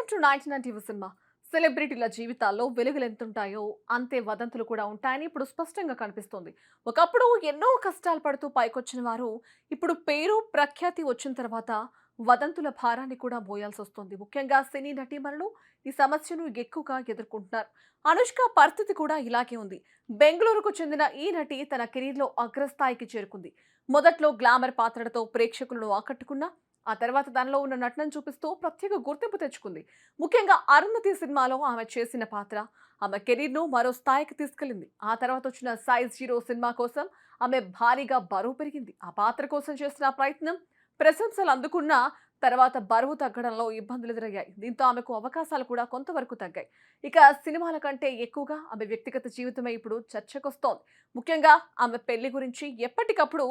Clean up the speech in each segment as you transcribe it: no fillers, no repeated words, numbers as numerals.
Welcome to 99 TV cinema. సెలబ్రిటీల జీవితాల్లో వెలుగులు ఎంతుంటాయో అంతే వదంతులు కూడా ఉంటాయని ఇప్పుడు స్పష్టంగా కనిపిస్తోంది. ఒకప్పుడు ఎన్నో కష్టాలు పడుతూ పైకొచ్చిన వారు ఇప్పుడు పేరు ప్రఖ్యాతి వచ్చిన తర్వాత వదంతుల భారాన్ని కూడా మోయాల్సి వస్తుంది. ముఖ్యంగా సినీ నటీమణులు ఈ సమస్యను ఎక్కువగా ఎదుర్కొంటున్నారు. అనుష్క పరిస్థితి కూడా ఇలాగే ఉంది. బెంగళూరుకు చెందిన ఈ నటి తన కెరీర్లో అగ్రస్థాయికి చేరుకుంది. మొదట్లో గ్లామర్ పాత్రలతో ప్రేక్షకులను ఆకట్టుకున్న ఆ తర్వాత దానిలో ఉన్న నటనను చూపిస్తూ ప్రత్యేక గుర్తింపు తెచ్చుకుంది. ముఖ్యంగా 'అరుంధతి' సినిమాలో ఆమె చేసిన పాత్ర ఆమె కెరీర్‌ను మరో స్థాయికి తీసుకెళ్లింది. ఆ తర్వాత వచ్చిన 'సైజ్ జీరో' సినిమా కోసం ఆమె భారీగా బరువు పెరిగింది. ఆ పాత్ర కోసం చేసిన ప్రయత్నం ప్రశంసలు అందుకున్న తర్వాత బరువు తగ్గడంలో ఇబ్బందులు ఎదురయ్యాయి. దీంతో ఆమెకు అవకాశాలు కూడా కొంతవరకు తగ్గాయి. ఇక సినిమాల కంటే ఎక్కువగా ఆమె వ్యక్తిగత జీవితమే ఇప్పుడు చర్చకొస్తోంది. ముఖ్యంగా ఆమె పెళ్లి గురించి ఎప్పటికప్పుడు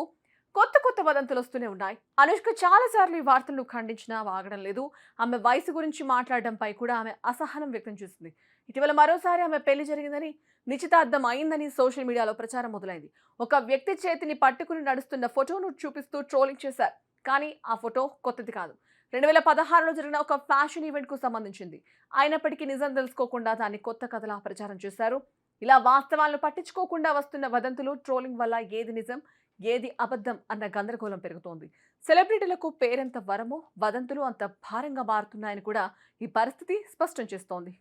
కొత్త వదంతులు వస్తూనే ఉన్నాయి. అనుష్క చాలా సార్లు ఈ వార్తలను ఖండించినా ఆగడం లేదు. ఆమె వయసు గురించి మాట్లాడడంపై కూడా ఆమె అసహనం వ్యక్తం చేసింది. ఇటీవల మరోసారి ఆమె పెళ్లి జరిగిందని, నిశ్చితార్థం అయిందని సోషల్ మీడియాలో ప్రచారం మొదలైంది. ఒక వ్యక్తి చేతిని పట్టుకుని నడుస్తున్న ఫోటోను చూపిస్తూ ట్రోలింగ్ చేశారు. కానీ ఆ ఫోటో కొత్తది కాదు. 2016లో జరిగిన ఒక ఫ్యాషన్ ఈవెంట్ కు సంబంధించింది. అయినప్పటికీ నిజం తెలుసుకోకుండా దాన్ని కొత్త కథలా ప్రచారం చేశారు. ఇలా వాస్తవాలను పట్టించుకోకుండా వస్తున్న వదంతులు, ట్రోలింగ్ వల్ల ఏది నిజం, ఏది అబద్ధం అన్న గందరగోళం పెరుగుతోంది. సెలబ్రిటీలకు పేరెంత వరమో వదంతులు అంత భారంగా మారుతున్నాయని కూడా ఈ పరిస్థితి స్పష్టం చేస్తోంది.